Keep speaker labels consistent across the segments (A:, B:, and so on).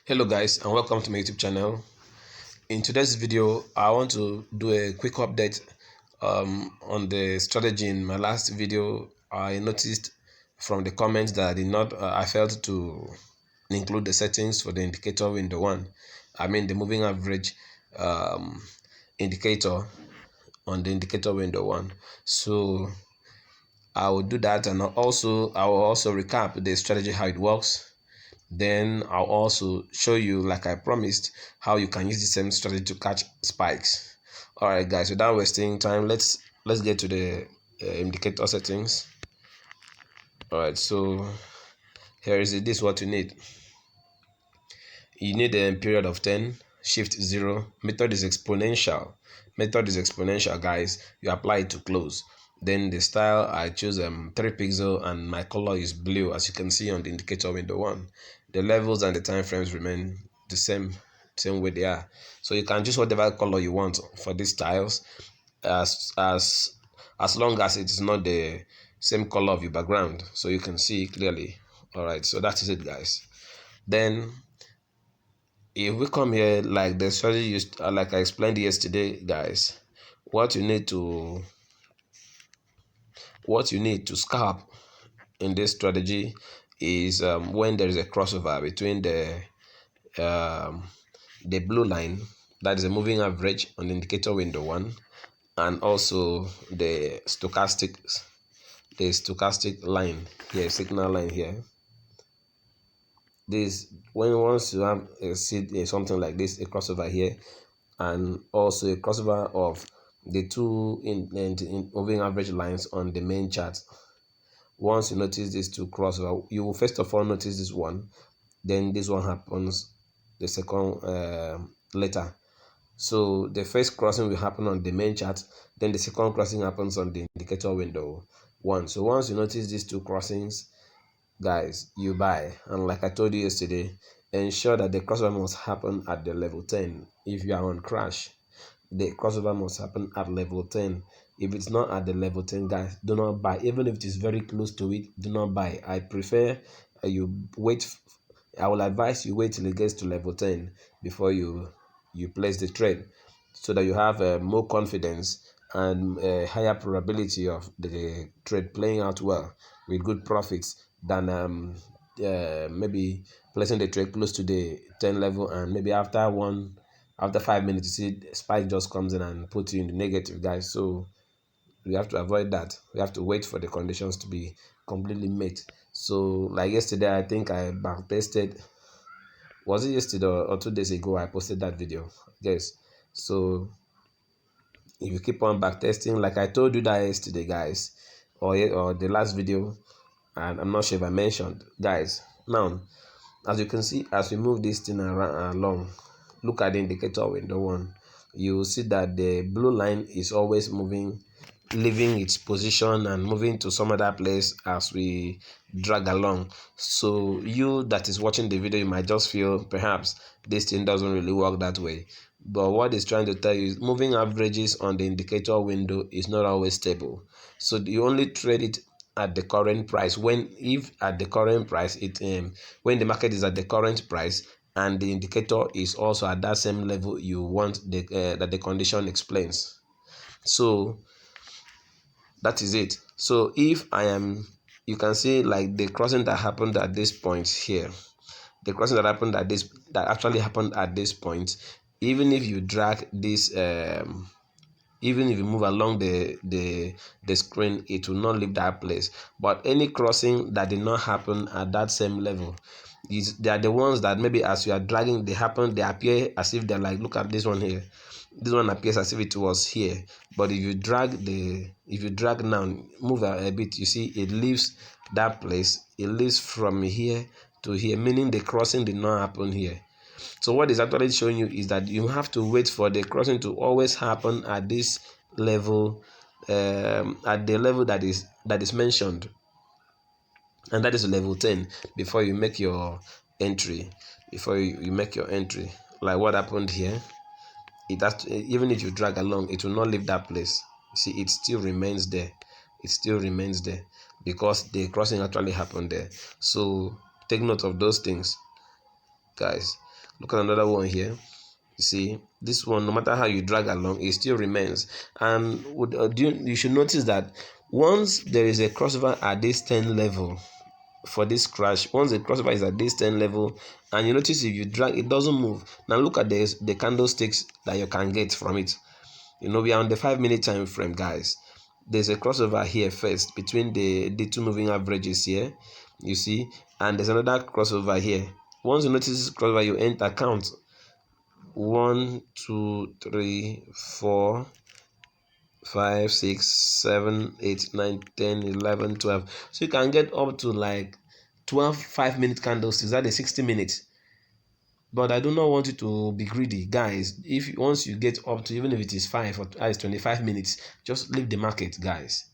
A: Hello guys, and welcome to my YouTube channel. In today's video I want to do a quick update on the strategy. In my last video I noticed from the comments that I failed to include the settings for the indicator window one. I mean the moving average um, indicator on the indicator window one. So I will do that, and I will also recap the strategy, how it works. Then I'll also show you, like I promised, how you can use the same strategy to catch spikes. All right guys, without wasting time, let's get to the indicator settings. All right, so here is it. This is what you need. You need a period of 10, shift 0. Method is exponential. Guys. You apply it to close. Then the style, I choose 3 pixel and my color is blue, as you can see on the indicator window one. The levels and the time frames remain the same way they are. So you can choose whatever color you want for these styles, as long as it is not the same color of your background, so you can see clearly. All right, so that is it guys. Then if we come here, like the strategy used, like I explained yesterday guys, what you need to scalp in this strategy is when there is a crossover between um, the blue line, that is a moving average on the indicator window one, and also the stochastic line here, signal line here. This, when once you have something like this, a crossover here, and also a crossover of the two in moving average lines on the main chart. Once you notice these two crossover, you will first of all notice this one, then this one happens the second later. So the first crossing will happen on the main chart, then the second crossing happens on the indicator window one. So once you notice these two crossings guys, you buy. And like I told you yesterday, ensure that the crossover must happen at the level 10. If you are on crash, the crossover must happen at level 10. If it's not at the level 10 guys, do not buy. Even if it is very close to it, do not buy. I prefer you wait. I will advise you wait till it gets to level 10 before you place the trade, so that you have more confidence and a higher probability of the trade playing out well with good profits than maybe placing the trade close to the 10 level, and maybe after 5 minutes you see the spike just comes in and puts you in the negative guys. So we have to avoid that. We have to wait for the conditions to be completely met. So like yesterday, I think I back tested. Was it yesterday or 2 days ago I posted that video? Yes. So if you keep on back testing, like I told you that yesterday guys, or the last video, and I'm not sure if I mentioned guys. Now, as you can see, as we move this thing along, look at the indicator window one, you will see that the blue line is always moving, leaving its position and moving to some other place as we drag along. So you that is watching the video, you might just feel perhaps this thing doesn't really work that way, but what it's trying to tell you is moving averages on the indicator window is not always stable. So you only trade it at the current price. If at the current price, when the market is at the current price and the indicator is also at that same level you want that the condition explains. So that is it. So if you can see like the crossing that happened at this point here, the crossing that actually happened at this point, even if you drag this even if you move along the screen, it will not leave that place. But any crossing that did not happen at that same level, they are the ones that maybe as you are dragging, they appear as if they're like, look at this one here. This one appears as if it was here, but if you drag now, move a bit, you see it leaves that place. It leaves from here to here, meaning the crossing did not happen here. So what is actually showing you is that you have to wait for the crossing to always happen at this level, at the level that is mentioned, and that is level 10, before you make your entry. Like what happened here, even if you drag along, it will not leave that place. You see, it still remains there. Because the crossing actually happened there. So take note of those things guys. Look at another one here. You see, this one, no matter how you drag along, it still remains. And you should notice that once there is a crossover at this 10 level for this crash, once the crossover is at this 10 level, and you notice if you drag, it doesn't move. Now look at the candlesticks that you can get from it. We are on the 5 minute time frame, guys. There's a crossover here first between the two moving averages here, you see, and there's another crossover here. Once you notice this crossover, you enter count 1, 2, 3, 4, 5, 6, 7, 8, 9, 10, 11, 12. So you can get up to like 12 5-minute candles. Is that a 60 minutes? But I do not want you to be greedy, guys. If once you get up to, even if it is 5 or 25 minutes, just leave the market, guys.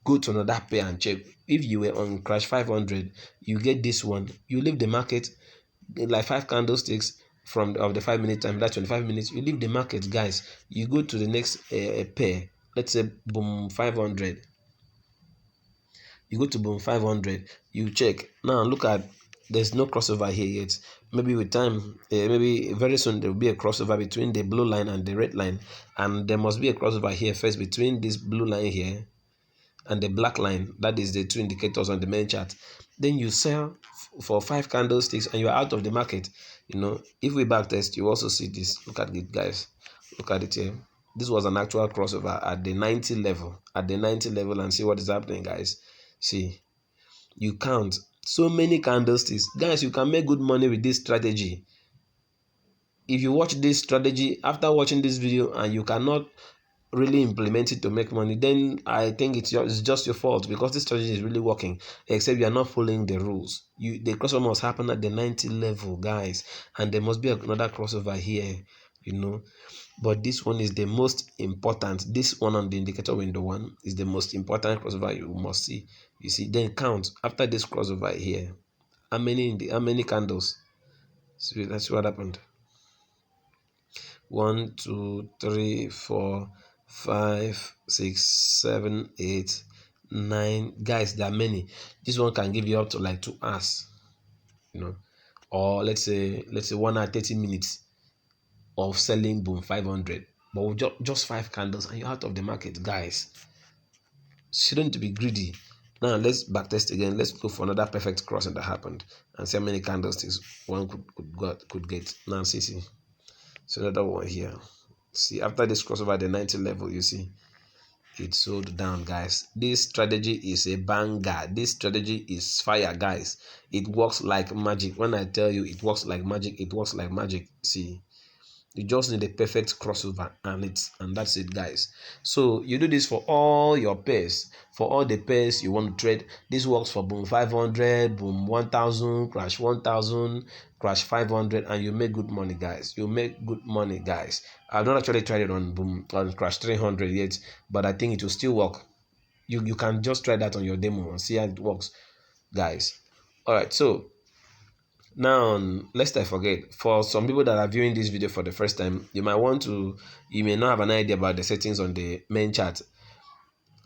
A: Go to another pair and check. If you were on crash 500, you get this one, you leave the market, like 5 candlesticks of the 5 minute time, that's 25 minutes, you leave the market, guys. You go to the next pair, let's say boom 500. You go to boom 500, you check. Now look at, there's no crossover here yet. Maybe with time, maybe very soon there will be a crossover between the blue line and the red line, and there must be a crossover here first between this blue line here and the black line. That is the two indicators on the main chart. Then you sell for 5 candlesticks and you are out of the market. If we back test, you also see this. Look at it, guys. Look at it here. This was an actual crossover at the 90 level, and see what is happening, guys. See, you count so many candlesticks, guys. You can make good money with this strategy. If you watch this strategy after watching this video and you cannot really implement it to make money, then I think it's just your fault, because this strategy is really working, except you are not following the rules. The crossover must happen at the 90 level, guys, and there must be another crossover here, but this one is the most important. This one on the indicator window one is the most important crossover you must see. You see, then count after this crossover here, how many candles. So that's what happened. 1, 2, 3, 4, 5, 6, 7, 8, 9. Guys, there are many. This one can give you up to like 2 hours, or let's say 1 hour 30 minutes of selling boom 500, but with just 5 candles and you're out of the market, guys. Shouldn't be greedy. Now let's backtest again. Let's go for another perfect crossing that happened and see how many candlesticks one could get. Now see. So another one here. See, after this crossover the 90 level, you see it sold down, guys. This strategy is a banger. This strategy is fire, guys. It works like magic. When I tell you it works like magic, it works like magic. See, you just need a perfect crossover and that's it, guys. So you do this for all your pairs, for all the pairs you want to trade. This works for boom 500, boom 1000, crash 1000, crash 500, and you make good money, guys. You make good money, guys. I've not actually tried it on crash 300 yet, but I think it will still work. You can just try that on your demo and see how it works, guys. All right, so now, lest I forget, for some people that are viewing this video for the first time, you may not have an idea about the settings on the main chart.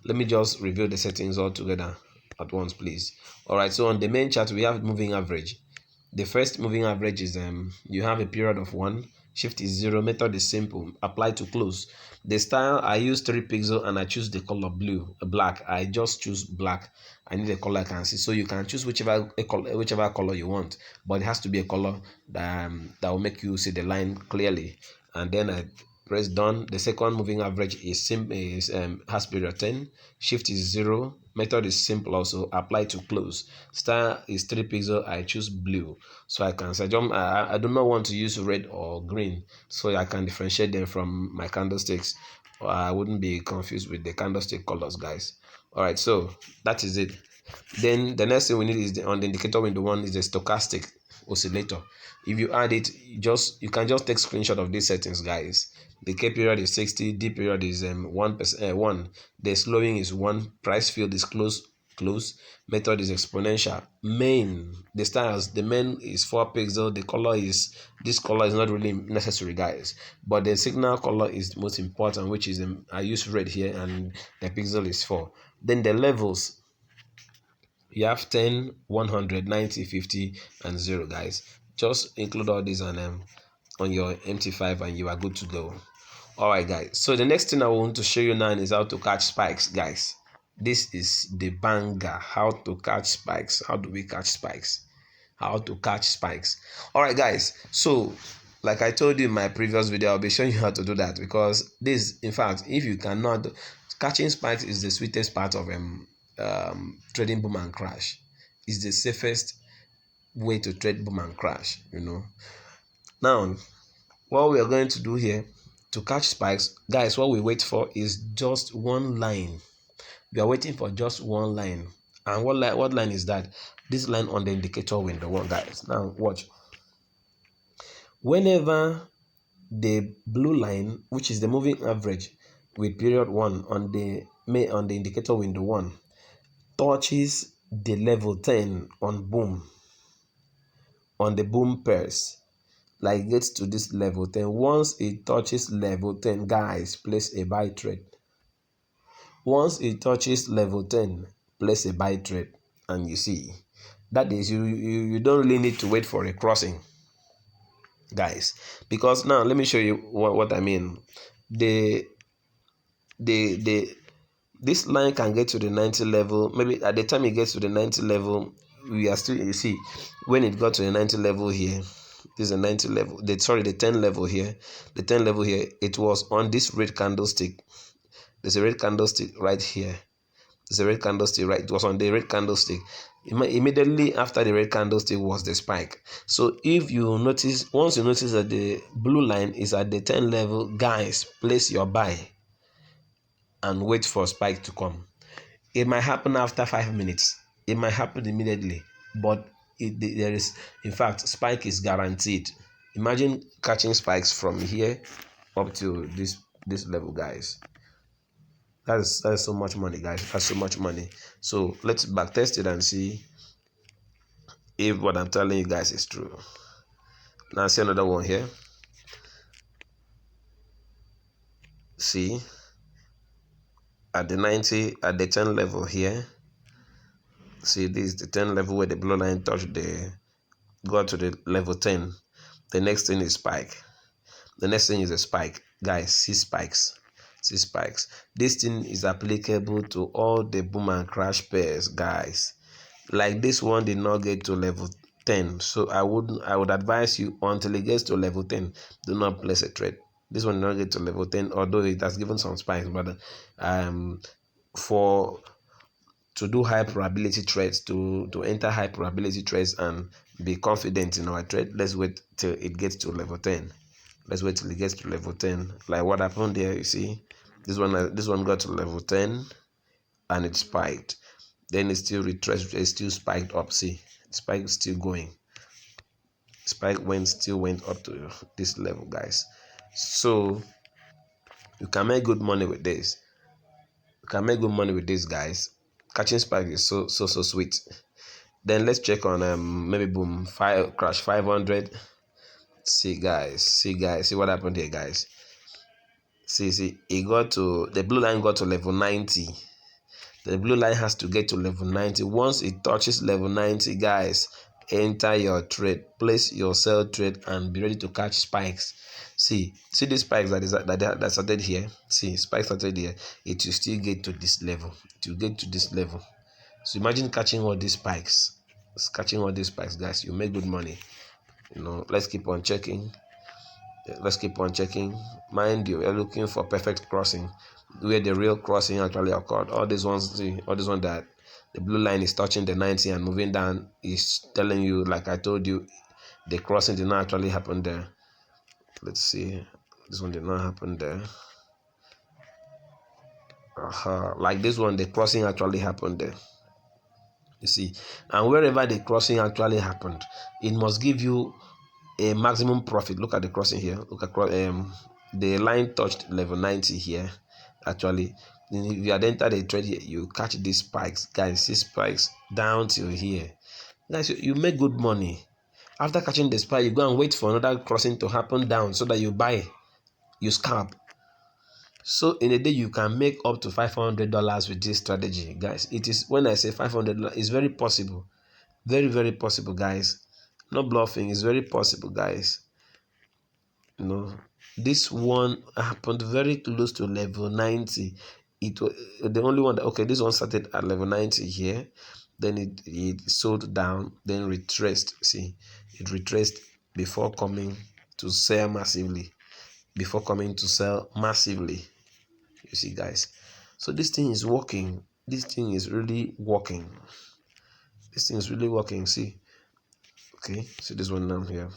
A: Let me just review the settings all together at once, please. All right, so on the main chart, we have moving average. The first moving average is you have a period of 1, shift is 0, method is simple, apply to close. The style, I use 3 pixel and I choose the color black. I just choose black. I need a color I can see, so you can choose whichever color you want, but it has to be a color that will make you see the line clearly. And then I press done. The second moving average is has period 10, shift is 0, method is simple also, apply to close. Style is 3 pixel, I choose blue, so I can jump. I do not want to use red or green, so I can differentiate them from my candlesticks. I wouldn't be confused with the candlestick colors, guys. All right, so that is it. Then the next thing we need is on the indicator window one is the stochastic oscillator. If you add it, you can just take screenshot of these settings, guys. The K period is 60, D period is 1%, the slowing is 1, price field is close, method is exponential. Main, the styles, the main is 4 pixel. This color is not really necessary, guys, but the signal color is the most important, which is I use red here, and the pixel is 4. Then the levels, you have 10, 100, 90, 50, and 0, guys. Just include all these and on your MT5 and you are good to go. All right, guys, so the next thing I want to show you now is how to catch spikes, guys. This is the banger, how to catch spikes. How do we catch spikes? How to catch spikes. All right, guys, so like I told you in my previous video, I'll be showing you how to do that, because this, in fact, if you cannot, catching spikes is the sweetest part of trading boom and crash. It's the safest way to trade boom and crash, Now, what we are going to do here to catch spikes, guys, what we wait for is just one line. We are waiting for just one line. And what line is that? This line on the indicator window one, guys. Now watch. Whenever the blue line, which is the moving average with period 1 on the indicator window 1, touches the level 10 on the boom pairs, like gets to this level 10. Once it touches level 10, guys, place a buy trade. Once it touches level 10, place a buy trade. And you see, that is, you don't really need to wait for a crossing, guys, because now let me show you what I mean. This line can get to the 90 level. Maybe at the time it gets to the 90 level, we are still, you see, when it got to the 90 level here, this is a 90 level, the 10 level here, it was on this red candlestick. There's a red candlestick right here. There's a red candlestick, right? It was on the red candlestick. Immediately after the red candlestick was the spike. So if you notice, once you notice that the blue line is at the 10 level, guys, place your buy and wait for spike to come. It might happen after 5 minutes. It might happen immediately, but there is, in fact, spike is guaranteed. Imagine catching spikes from here up to this level, guys. That is so much money, guys. That's so much money. So let's back test it and see if what I'm telling you guys is true. Now see another one here. See, at the 90, at the 10 level here. See, this is the 10 level where the blue line touched got to the level 10. The next thing is spike. The next thing is a spike. Guys, see spikes. See spikes. This thing is applicable to all the boom and crash pairs, guys. Like this one did not get to level 10, so I would advise you, until it gets to level 10, do not place a trade. This one did not get to level 10, although it has given some spikes, but to do high probability trades, to enter high probability trades and be confident in our trade, let's wait till it gets to level 10. Let's wait till it gets to level 10. Like what happened there, you see, this one got to level 10 and it spiked. Then it still retraced, it still spiked up. See, spike is still going. Spike still went up to this level, guys. So you can make good money with this. You can make good money with this, guys. Catching spike is so sweet. Then let's check on maybe boom crash 500. See guys, see what happened here, guys. See, it got to, the blue line got to level 90. The blue line has to get to level 90. Once it touches level 90, guys, enter your trade, place your sell trade, and be ready to catch spikes. See these spikes that started here. See, spikes started here. It will still get to this level. It will get to this level. So imagine catching all these spikes. Guys. You make good money. Let's keep on checking. Mind you, we're looking for perfect crossing, where the real crossing actually occurred. All these ones that the blue line is touching the 90 and moving down is telling you, like I told you, the crossing did not actually happen there. Let's see, this one did not happen there. Like this one, the crossing actually happened there. You see, and wherever the crossing actually happened, it must give you a maximum profit. Look at the crossing here. Look at the line touched level 90 here. Actually, if you had entered a trade here, you catch these spikes, guys. See spikes down till here, guys. You make good money. After catching the spike, you go and wait for another crossing to happen down so that you buy, you scalp. So in a day you can make up to $500 with this strategy, guys. It is, when I say $500, it's very possible, very possible, guys. No bluffing, it's very possible, guys. You know, this one happened very close to level 90. It was the only one that, okay, this one started at level 90 here, then it sold down, then retraced. See, it retraced before coming to sell massively. You see, guys. So this thing is working. This thing is really working. This thing is really working. See, okay, see this one down here.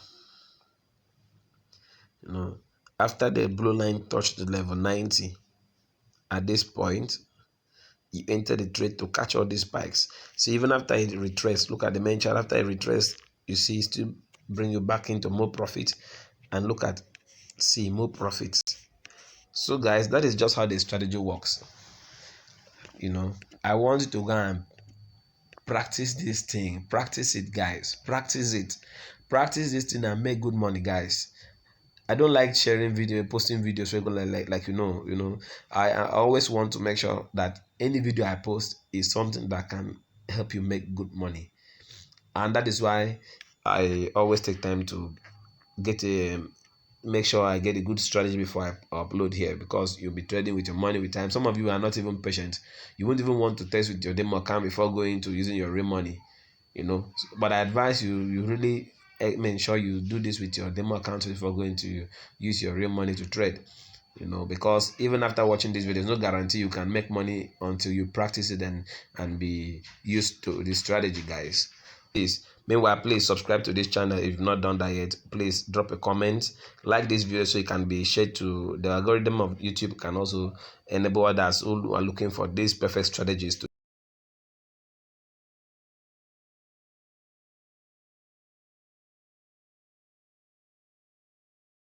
A: You know, after the blue line touched the level 90, at this point, you enter the trade to catch all these spikes. So even after it retraced, look at the main chart. After it retraced, you see it still bring you back into more profit. And look at, see, more profits. So guys, that is just how the strategy works. You know, I want you to go and practice this thing. Practice it, guys. Practice it. Practice this thing and make good money, guys. I don't like sharing posting videos regularly, like I always want to make sure that any video I post is something that can help you make good money, and that is why I always take time to make sure I get a good strategy before I upload here, because you'll be trading with your money with time. Some of you are not even patient. You won't even want to test with your demo account before going to using your real money, but I advise you really make sure you do this with your demo account before going to use your real money to trade, because even after watching this video, there's no guarantee you can make money until you practice it and be used to this strategy, guys. Please subscribe to this channel if you've not done that yet. Please drop a comment, like this video so it can be shared to the algorithm of YouTube, can also enable others who are looking for these perfect strategies to